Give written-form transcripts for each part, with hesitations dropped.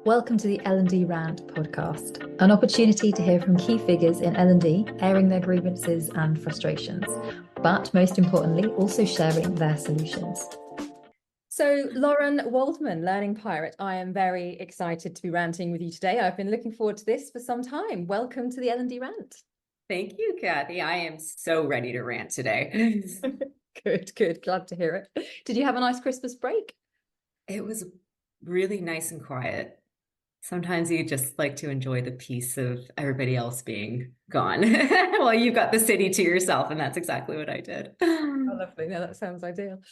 Welcome to the L&D Rant podcast, an opportunity to hear from key figures in L&D, airing their grievances and frustrations, but most importantly, also sharing their solutions. So, Lauren Waldman, Learning Pirate, I am very excited to be ranting with you today. I've been looking forward to this for some time. Welcome to the L&D Rant. Thank you, Cathy. I am so ready to rant today. Good. Glad to hear it. Did you have a nice Christmas break? It was really nice and quiet. Sometimes you just like to enjoy the peace of everybody else being gone while you've got the city to yourself, and that's exactly what I did. Oh, lovely. No, that sounds ideal.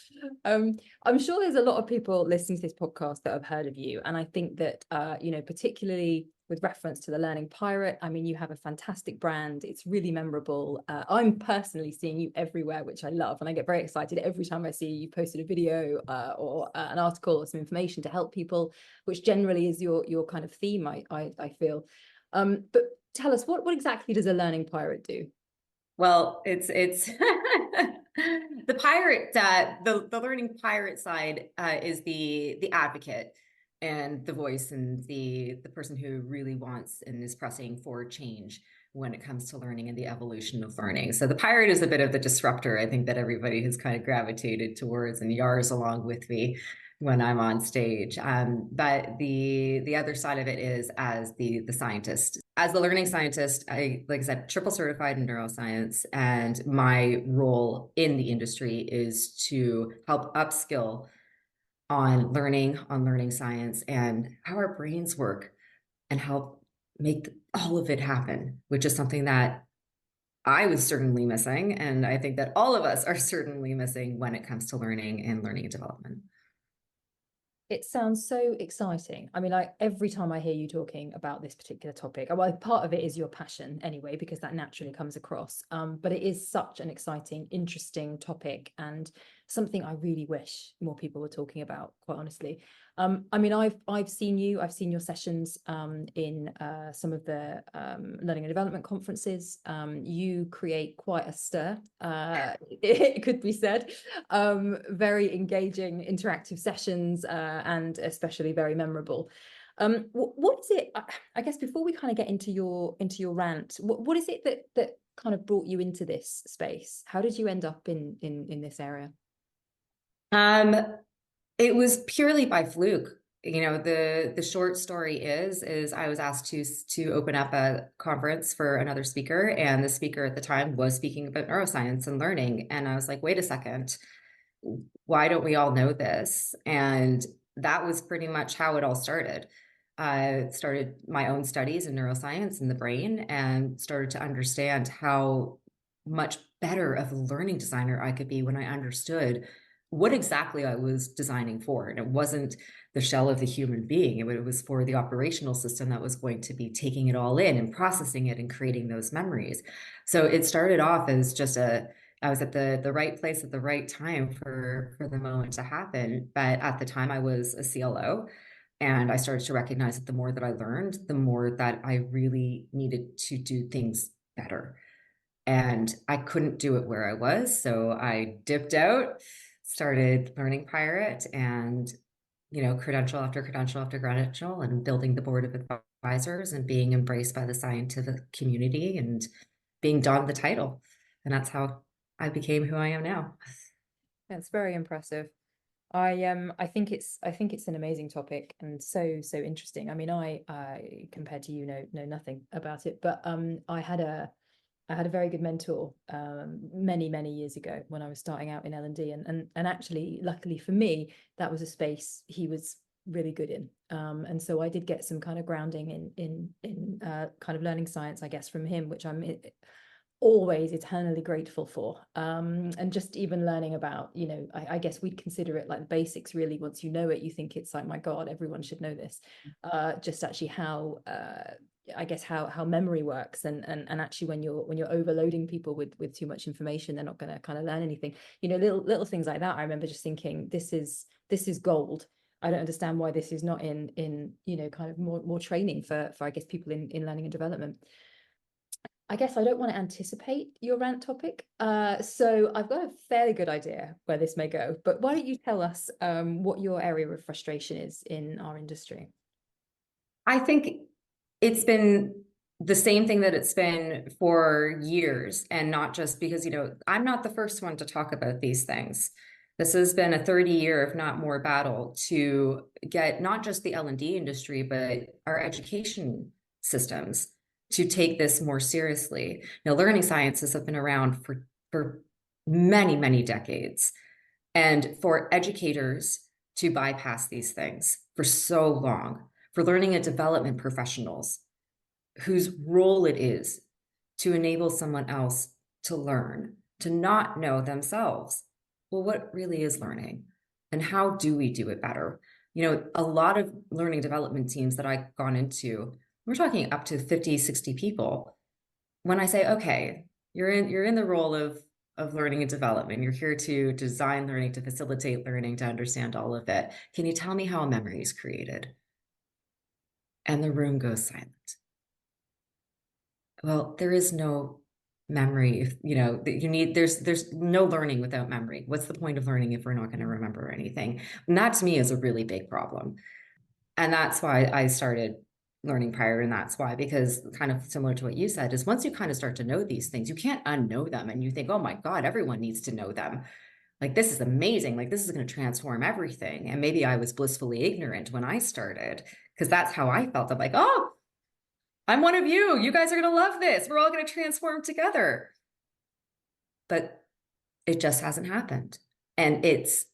I'm sure there's a lot of people listening to this podcast that have heard of you. And I think that, particularly with reference to the Learning Pirate, I mean, you have a fantastic brand. It's really memorable. I'm personally seeing you everywhere, which I love. And I get very excited every time I see you posted a video or an article or some information to help people, which generally is your kind of theme, I feel. But tell us, what exactly does a Learning Pirate do? Well, it's the pirate, the learning pirate side is the advocate and the voice and the person who really wants and is pressing for change when it comes to learning and the evolution of learning. So the pirate is a bit of the disruptor, I think, that everybody has kind of gravitated towards and yars along with me when I'm on stage. But the other side of it is as the scientist. As the learning scientist, like I said, triple certified in neuroscience, and my role in the industry is to help upskill on learning science, and how our brains work, and help make all of it happen, which is something that I was certainly missing, and I think that all of us are certainly missing when it comes to learning and development. It sounds so exciting. I mean, every time I hear you talking about this particular topic, well, part of it is your passion anyway, because that naturally comes across. But it is such an exciting, interesting topic, and something I really wish more people were talking about, quite honestly. I mean, I've seen your sessions in some of the learning and development conferences. You create quite a stir, it could be said. Very engaging, interactive sessions, and especially very memorable. What is it? I guess before we kind of get into your rant, what is it that kind of brought you into this space? How did you end up in this area? Um, it was purely by fluke. You know, the short story is I was asked to open up a conference for another speaker, and the speaker at the time was speaking about neuroscience and learning. And I was like, wait a second, why don't we all know this? And that was pretty much how it all started. I started my own studies in neuroscience and the brain, and started to understand how much better of a learning designer I could be when I understood what exactly I was designing for. And it wasn't the shell of the human being. It was for the operational system that was going to be taking it all in and processing it and creating those memories. So it started off as just I was at the right place at the right time for the moment to happen. But at the time I was a CLO, and I started to recognize that the more that I learned, the more that I really needed to do things better. And I couldn't do it where I was. So I dipped out, started learning Pirate, and, credential after credential after credential, and building the board of advisors and being embraced by the scientific community and being donned the title. And that's how I became who I am now. That's very impressive. I think it's an amazing topic, and so interesting. I mean, I compared to you know nothing about it, but I had a very good mentor many years ago when I was starting out in L&D, and actually, luckily for me, that was a space he was really good in. And so I did get some kind of grounding in kind of learning science, I guess, from him, which I'm always eternally grateful for. And just even learning about, I guess we'd consider it like the basics, really. Once you know it, you think it's like, my God, everyone should know this. Just actually how I guess how memory works, and actually when you're overloading people with too much information, they're not going to kind of learn anything. Little things like that. I remember just thinking, this is gold. I don't understand why this is not in kind of more training for I guess people in learning and development. I guess I don't want to anticipate your rant topic, so I've got a fairly good idea where this may go. But why don't you tell us what your area of frustration is in our industry? I think it's been the same thing that it's been for years, and not just because, I'm not the first one to talk about these things. This has been a 30-year, if not more, battle to get not just the L&D industry, but our education systems to take this more seriously. Learning sciences have been around for many, many decades. And for educators to bypass these things for so long, for learning and development professionals whose role it is to enable someone else to learn, to not know themselves. Well, what really is learning? And how do we do it better? A lot of learning development teams that I've gone into, we're talking up to 50, 60 people. When I say, okay, you're in the role of learning and development. You're here to design learning, to facilitate learning, to understand all of it. Can you tell me how a memory is created? And the room goes silent. Well, there is no memory. There's no learning without memory. What's the point of learning if we're not going to remember anything? And that to me is a really big problem. And that's why I started learning prior. And that's why, because kind of similar to what you said, is once you kind of start to know these things, you can't unknow them. And you think, oh my God, everyone needs to know them. Like, this is amazing. Like, this is going to transform everything. And maybe I was blissfully ignorant when I started, because that's how I felt. I'm like, oh, I'm one of you. You guys are going to love this. We're all going to transform together. But it just hasn't happened. And it's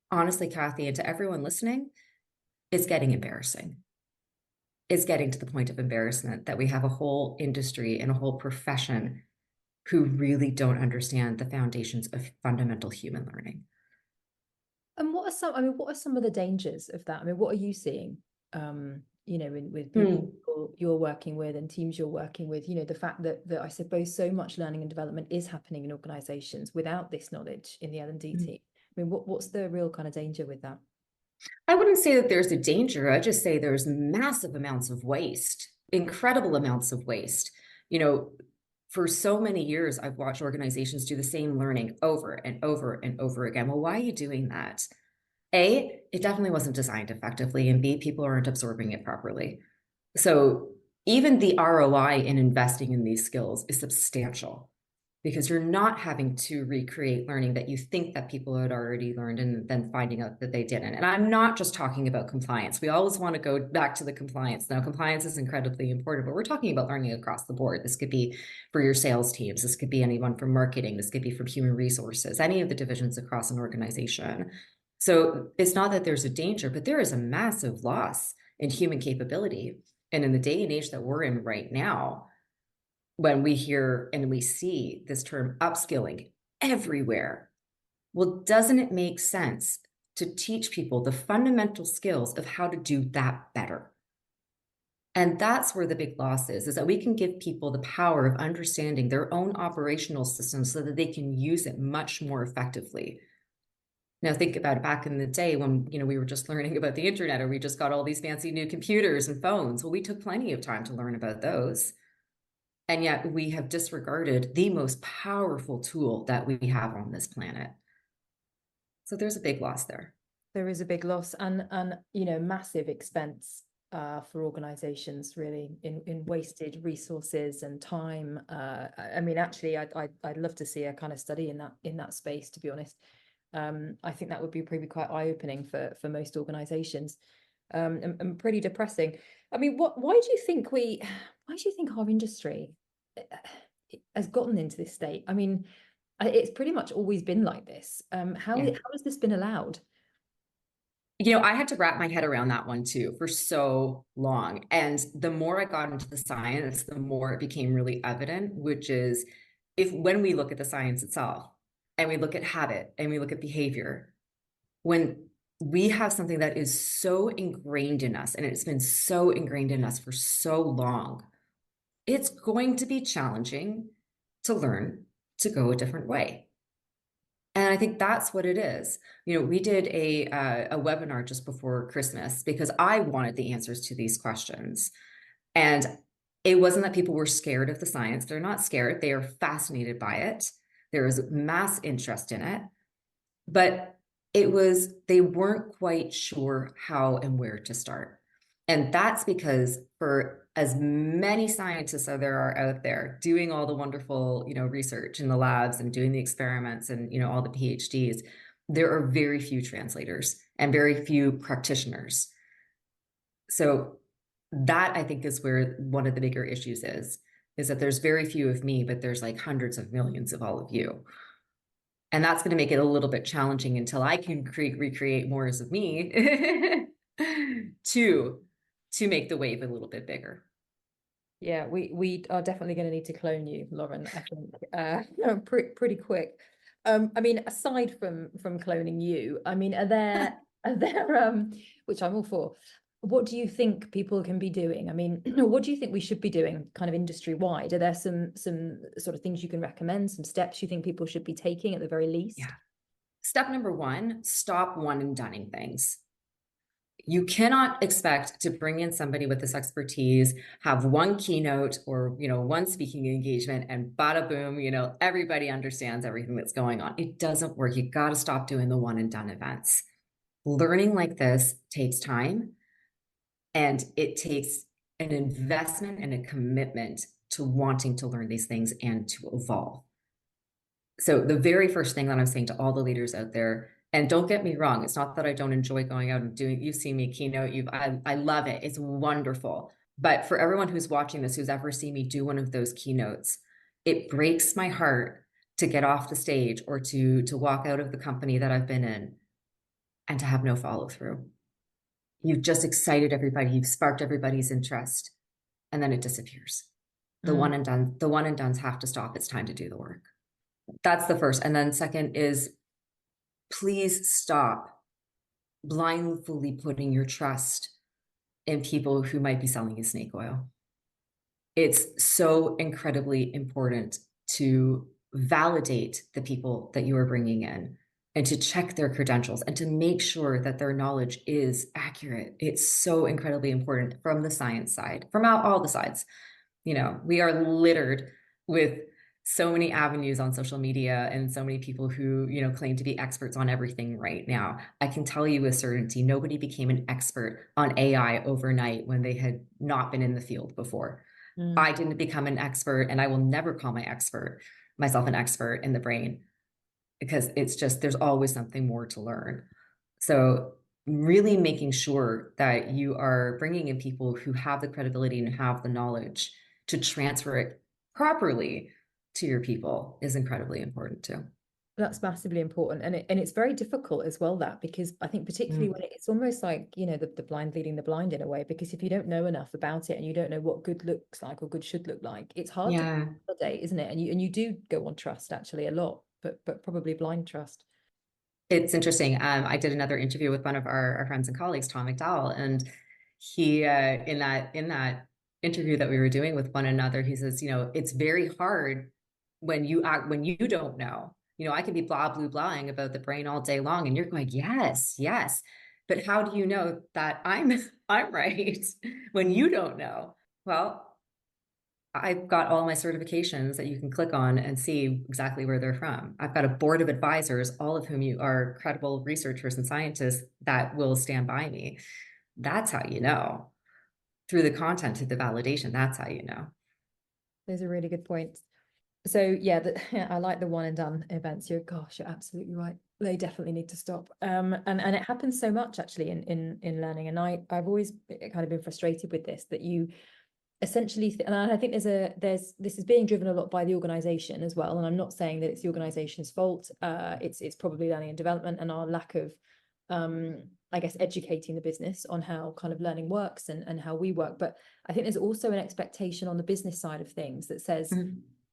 honestly, Cathy, and to everyone listening, it's getting embarrassing. It's getting to the point of embarrassment that we have a whole industry and a whole profession who really don't understand the foundations of fundamental human learning. And what are some of the dangers of that? I mean, what are you seeing, with people you're working with and teams you're working with, the fact that I suppose so much learning and development is happening in organizations without this knowledge in the L&D team. I mean, what's the real kind of danger with that? I wouldn't say that there's a danger. I just say there's massive amounts of waste, incredible amounts of waste. For so many years, I've watched organizations do the same learning over and over and over again. Well, why are you doing that? A, it definitely wasn't designed effectively, and B, people aren't absorbing it properly. So even the ROI in investing in these skills is substantial, because you're not having to recreate learning that you think that people had already learned and then finding out that they didn't. And I'm not just talking about compliance. We always want to go back to the compliance. Now, compliance is incredibly important, but we're talking about learning across the board. This could be for your sales teams. This could be anyone from marketing. This could be from human resources, any of the divisions across an organization. So it's not that there's a danger, but there is a massive loss in human capability. And in the day and age that we're in right now, when we hear and we see this term upskilling everywhere, well, doesn't it make sense to teach people the fundamental skills of how to do that better? And that's where the big loss is that we can give people the power of understanding their own operational systems so that they can use it much more effectively. Now, think about it back in the day when, we were just learning about the internet, or we just got all these fancy new computers and phones. Well, we took plenty of time to learn about those. And yet we have disregarded the most powerful tool that we have on this planet. So there's a big loss there. There is a big loss and massive expense for organizations, really, in wasted resources and time. I mean, actually, I'd love to see a kind of study in that space, to be honest. I think that would be probably quite eye-opening for most organizations, and pretty depressing. I mean, why do you think our industry has gotten into this state? I mean, it's pretty much always been like this. How has this been allowed? I had to wrap my head around that one too for so long. And the more I got into the science, the more it became really evident, which is when we look at the science itself and we look at habit and we look at behavior, when we have something that is so ingrained in us and it's been so ingrained in us for so long, it's going to be challenging to learn to go a different way. And I think that's what it is. We did a webinar just before Christmas because I wanted the answers to these questions. And it wasn't that people were scared of the science. They're not scared. They are fascinated by it. There is mass interest in it. But they weren't quite sure how and where to start. And that's because for as many scientists as there are out there doing all the wonderful, research in the labs and doing the experiments and, all the PhDs, there are very few translators and very few practitioners. So that I think is where one of the bigger issues is that there's very few of me, but there's like hundreds of millions of all of you. And that's going to make it a little bit challenging until I can recreate more of me to make the wave a little bit bigger. Yeah, we are definitely going to need to clone you, Lauren, I think, pretty quick. I mean, aside from cloning you, I mean, are there which I'm all for. What do you think people can be doing? I mean, what do you think we should be doing kind of industry wide? Are there some sort of things you can recommend, some steps you think people should be taking at the very least? Yeah. Step number one, stop one and doneing things. You cannot expect to bring in somebody with this expertise, have one keynote or, one speaking engagement and bada boom, everybody understands everything that's going on. It doesn't work. You got to stop doing the one and done events. Learning like this takes time and it takes an investment and a commitment to wanting to learn these things and to evolve. So the very first thing that I'm saying to all the leaders out there, and don't get me wrong, it's not that I don't enjoy going out and doing, you've seen me keynote, I love it. It's wonderful. But for everyone who's watching this, who's ever seen me do one of those keynotes, it breaks my heart to get off the stage or to walk out of the company that I've been in and to have no follow through. You've just excited everybody, you've sparked everybody's interest, and then it disappears. The one and done, the one and dones have to stop. It's time to do the work. That's the first. And then second is please stop blindly putting your trust in people who might be selling you snake oil. It's so incredibly important to validate the people that you are bringing in and to check their credentials and to make sure that their knowledge is accurate. It's so incredibly important from the science side, from all the sides. We are littered with so many avenues on social media and so many people who, claim to be experts on everything right now. I can tell you with certainty, nobody became an expert on AI overnight when they had not been in the field before. I didn't become an expert, and I will never call myself an expert in the brain, because it's just, there's always something more to learn. So really making sure that you are bringing in people who have the credibility and have the knowledge to transfer it properly to your people is incredibly important too. That's massively important, and it's very difficult as well, that, because I think particularly when it's almost like, the blind leading the blind in a way, because if you don't know enough about it and you don't know what good looks like or good should look like, it's hard to Yeah, validate, isn't it? And you do go on trust actually a lot, but probably blind trust. it's interesting. I did another interview with one of our friends and colleagues, Tom McDowell, and he in that interview that we were doing with one another, he says, it's very hard when you don't know. I could be blah blah blahing about the brain all day long, and you're going, yes, yes, but how do you know that I'm I'm right when you don't know? Well, I've got all my certifications that you can click on and see exactly where they're from. I've got a board of advisors, all of whom you are credible researchers and scientists that will stand by me. That's how you know. Through the content, through the validation, that's how you know. Those are really good points. So yeah, I like the one and done events. You're absolutely right. They definitely need to stop. And it happens so much actually in learning. And I've always kind of been frustrated with this, that you essentially, and I think this is being driven a lot by the organization as well. And I'm not saying that it's the organization's fault. It's probably learning and development and our lack of, I guess, educating the business on how kind of learning works and how we work. But I think there's also an expectation on the business side of things that says,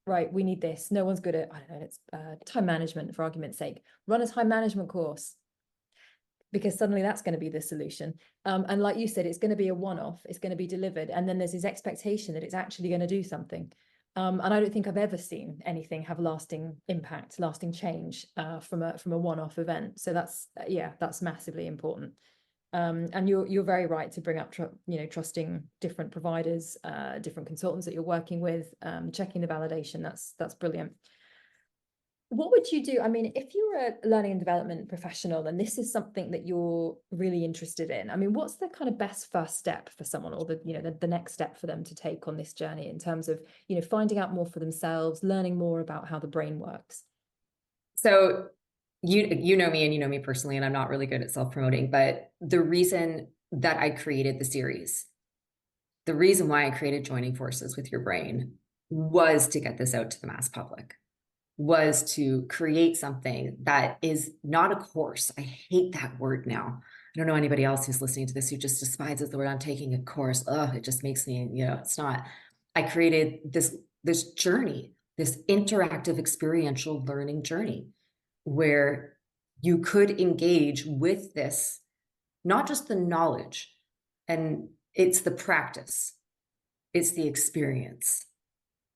right, we need this. No one's good at, I don't know, it's time management, for argument's sake. Run a time management course, because suddenly that's going to be the solution. And like you said, it's going to be a one-off, it's going to be delivered. And then there's this expectation that it's actually going to do something. And I don't think I've ever seen anything have lasting impact, lasting change from a one-off event. So that's massively important. And you're very right to bring up trusting different providers, different consultants that you're working with, checking the validation. That's brilliant. What would you do? I mean, if you're a learning and development professional and this is something that you're really interested in, I mean, what's the kind of best first step for someone, or the next step for them to take on this journey in terms of, finding out more for themselves, learning more about how the brain works? So you know me and you know me personally, and I'm not really good at self-promoting, but the reason that I created the series, the reason why I created Joining Forces with Your Brain was to get this out to the mass public, was to create something that is not a course. I hate that word now. I don't know anybody else who's listening to this who just despises the word I'm taking a course. Ugh, it just makes me, it's not. I created this journey, this interactive experiential learning journey where you could engage with this, not just the knowledge, and it's the practice, it's the experience.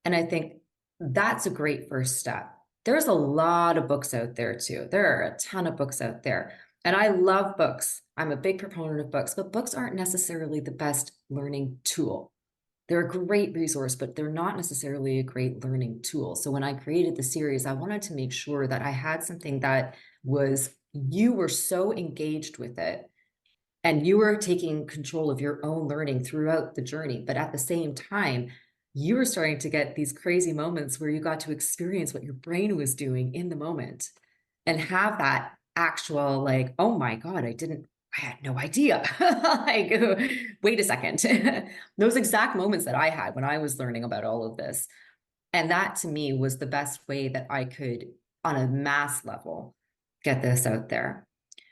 And I think that's a great first step. There's a lot of books out there too. There are a ton of books out there. And I love books. I'm a big proponent of books, but books aren't necessarily the best learning tool. They're a great resource, but they're not necessarily a great learning tool. So when I created the series, I wanted to make sure that I had something that you were so engaged with it and you were taking control of your own learning throughout the journey. But at the same time, you were starting to get these crazy moments where you got to experience what your brain was doing in the moment and have that actual, like, oh my God, I had no idea. Like, wait a second. Those exact moments that I had when I was learning about all of this. And that to me was the best way that I could, on a mass level, get this out there.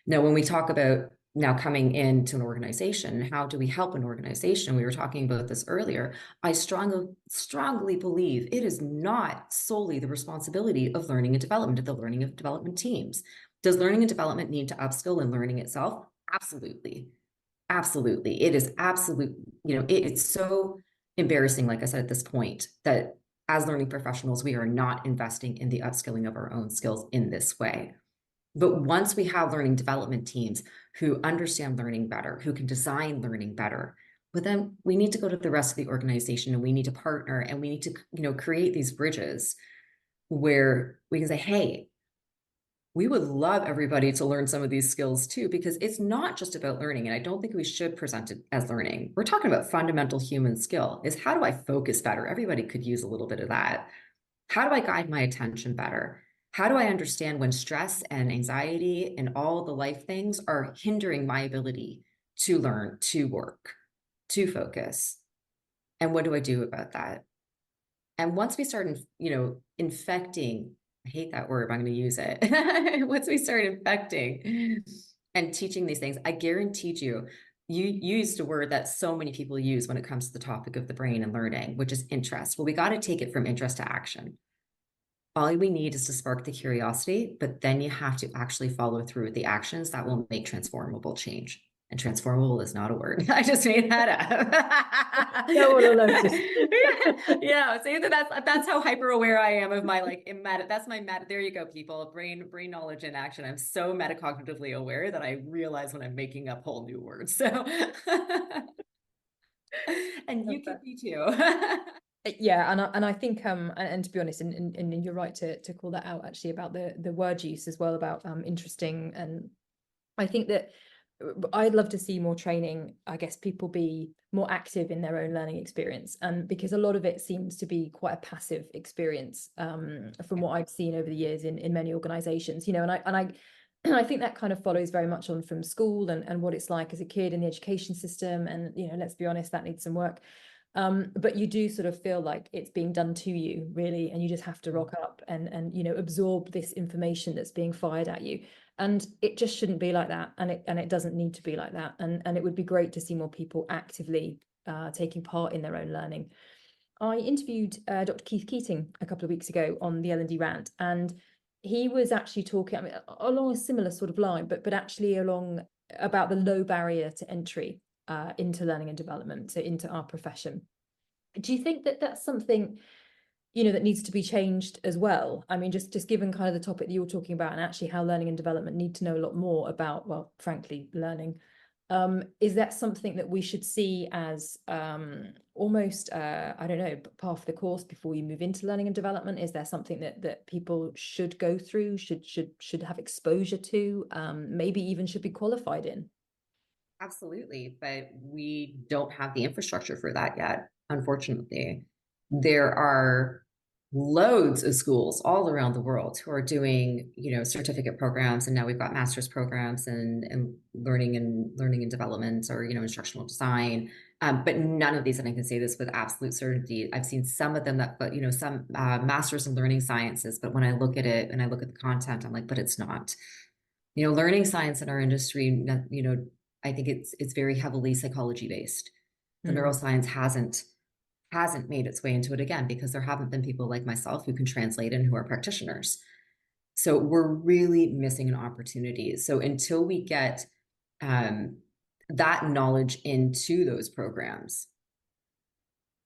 Now, when we talk about now coming into an organization, how do we help an organization? We were talking about this earlier. I strongly believe it is not solely the responsibility of learning and development, of the learning and development teams. Does learning and development need to upskill in learning itself? Absolutely. Absolutely. It is absolute, it's so embarrassing, like I said at this point, that as learning professionals, we are not investing in the upskilling of our own skills in this way. But once we have learning development teams who understand learning better, who can design learning better, but then we need to go to the rest of the organization and we need to partner and we need to, create these bridges where we can say, hey, we would love everybody to learn some of these skills too, because it's not just about learning. And I don't think we should present it as learning. We're talking about fundamental human skill is how do I focus better? Everybody could use a little bit of that. How do I guide my attention better? How do I understand when stress and anxiety and all the life things are hindering my ability to learn, to work, to focus? And what do I do about that? And once we start, infecting, I hate that word, but I'm going to use it. Once we start infecting and teaching these things, I guarantee you used a word that so many people use when it comes to the topic of the brain and learning, which is interest. Well, we got to take it from interest to action. All we need is to spark the curiosity, but then you have to actually follow through with the actions that will make transformable change. And transformable is not a word. I just made that up. No one will notice. Yeah, see that's how hyper aware I am of my that's my there you go, people. Brain knowledge in action. I'm so metacognitively aware that I realize when I'm making up whole new words. So and Love you can that. be too. Yeah, and I think and to be honest, and you're right to call that out actually about the word use as well about interesting. And I think that I'd love to see more training, I guess people be more active in their own learning experience, and because a lot of it seems to be quite a passive experience, from what I've seen over the years in many organizations, and I think that kind of follows very much on from school and what it's like as a kid in the education system, and let's be honest, that needs some work. But you do sort of feel like it's being done to you, really, and you just have to rock up and absorb this information that's being fired at you. And it just shouldn't be like that, and it doesn't need to be like that. And it would be great to see more people actively taking part in their own learning. I interviewed Dr. Keith Keating a couple of weeks ago on the L&D Rant, and he was actually talking, I mean, along a similar sort of line, but actually along about the low barrier to entry into learning and development, so into our profession. Do you think that that's something that needs to be changed as well? I mean, just given kind of the topic that you were talking about, and actually how learning and development need to know a lot more about, well, frankly, learning. Is that something that we should see as almost, I don't know, part of the course before you move into learning and development? Is there something that people should go through, should have exposure to, maybe even should be qualified in? Absolutely, but we don't have the infrastructure for that yet, unfortunately. There are loads of schools all around the world who are doing, certificate programs, and now we've got master's programs and learning and development, or instructional design. But none of these, and I can say this with absolute certainty, I've seen some of them that, but some masters in learning sciences. But when I look at it and I look at the content, I'm like, but it's not. Learning science in our industry, I think it's very heavily psychology based. The Mm. neuroscience hasn't made its way into it, again, because there haven't been people like myself who can translate and who are practitioners. So we're really missing an opportunity. So until we get that knowledge into those programs,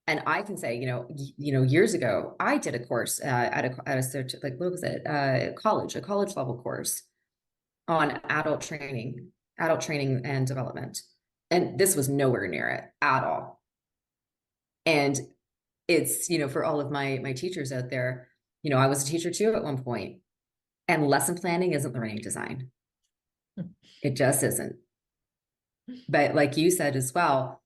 and I can say, years ago, I did a course at a search, like, what was it, a college level course on adult training and development. And this was nowhere near it at all. And it's, for all of my teachers out there, I was a teacher too at one point, and lesson planning isn't learning design. It just isn't. But like you said as well,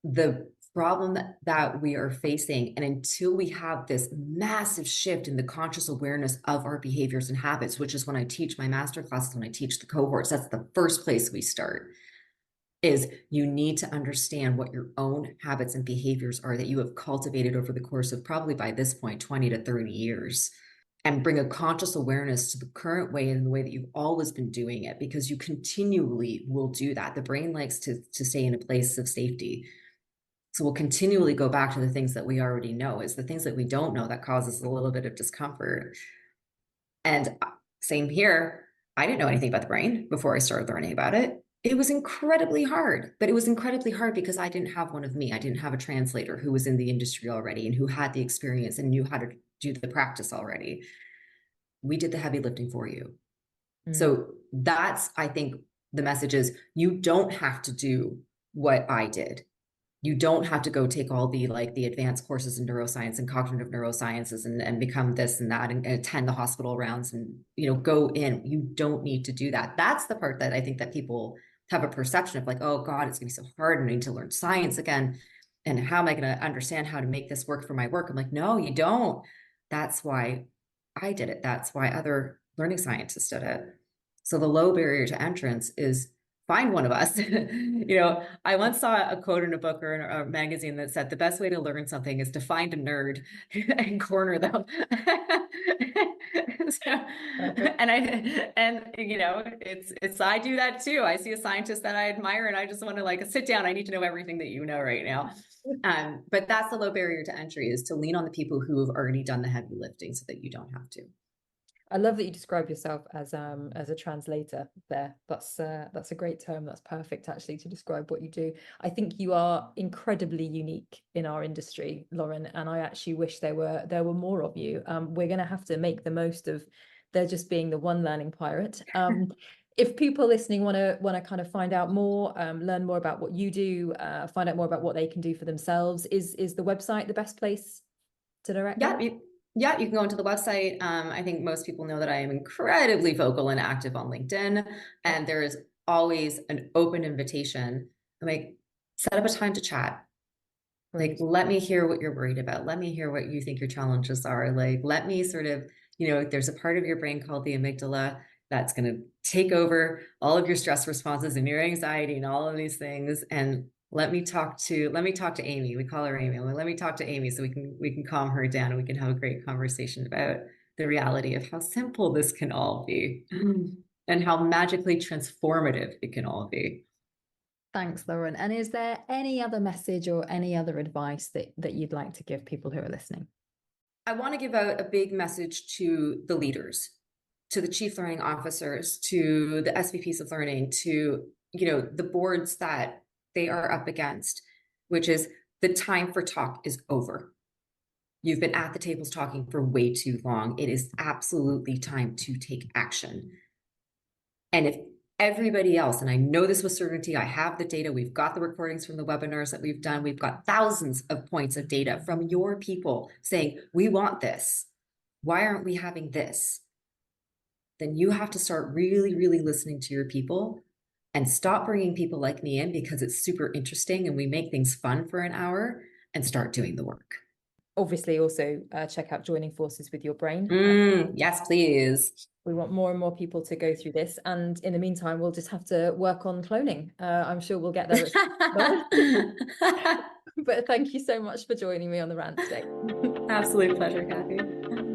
the problem that we are facing, and until we have this massive shift in the conscious awareness of our behaviors and habits, which is when I teach my master classes, when I teach the cohorts, that's the first place we start, is you need to understand what your own habits and behaviors are that you have cultivated over the course of, probably by this point, 20 to 30 years, and bring a conscious awareness to the current way and the way that you've always been doing it, because you continually will do that. The brain likes to stay in a place of safety. So we'll continually go back to the things that we already know. It's the things that we don't know that causes a little bit of discomfort. And same here. I didn't know anything about the brain before I started learning about it. It was incredibly hard, but it was incredibly hard because I didn't have one of me. I didn't have a translator who was in the industry already and who had the experience and knew how to do the practice already. We did the heavy lifting for you. Mm. So that's, I think, the message is, you don't have to do what I did. You don't have to go take all the advanced courses in neuroscience and cognitive neurosciences and become this and that and attend the hospital rounds and go in. You don't need to do that. That's the part that I think that people have a perception of, like, oh God, it's gonna be so hard, and I need to learn science again, and how am I going to understand how to make this work for my work? I'm like, no, you don't. That's why I did it. That's why other learning scientists did it. So the low barrier to entrance is, find one of us. I once saw a quote in a book or in a magazine that said the best way to learn something is to find a nerd and corner them. So, Perfect. it's I do that too. I see a scientist that I admire and I just want to, like, sit down. I need to know everything that you know right now. But that's the low barrier to entry, is to lean on the people who have already done the heavy lifting so that you don't have to. I love that you describe yourself as a translator there. That's a great term. That's perfect actually to describe what you do. I think you are incredibly unique in our industry, Lauren, and I actually wish there were more of you. We're going to have to make the most of there just being the one learning pirate. If people listening want to kind of find out more, learn more about what you do, find out more about what they can do for themselves, is the website the best place to direct Yeah, them? you can go into the website. I think most people know that I am incredibly vocal and active on LinkedIn, and there is always an open invitation. I'm like, set up a time to chat. Like, Great. let me hear what you're worried about. Let me hear what you think your challenges are. Like, let me sort of, there's a part of your brain called the amygdala that's going to take over all of your stress responses and your anxiety and all of these things. And let me talk to Amy. We call her Amy. Let me talk to Amy so we can calm her down and we can have a great conversation about the reality of how simple this can all be and how magically transformative it can all be. Thanks, Lauren. And is there any other message or any other advice that you'd like to give people who are listening? I want to give out a big message to the leaders, to the chief learning officers, to the SVPs of learning, to the boards that they are up against, which is, the time for talk is over. You've been at the tables talking for way too long. It is absolutely time to take action. And if everybody else, and I know this with certainty, I have the data, we've got the recordings from the webinars that we've done, we've got thousands of points of data from your people saying, we want this. Why aren't we having this? Then you have to start really, really listening to your people and stop bringing people like me in because it's super interesting and we make things fun for an hour, and start doing the work. Obviously, also check out Joining Forces with Your Brain. Yes, please. We want more and more people to go through this. And in the meantime, we'll just have to work on cloning. I'm sure we'll get there. But thank you so much for joining me on the rant today. Absolute pleasure, Cathy.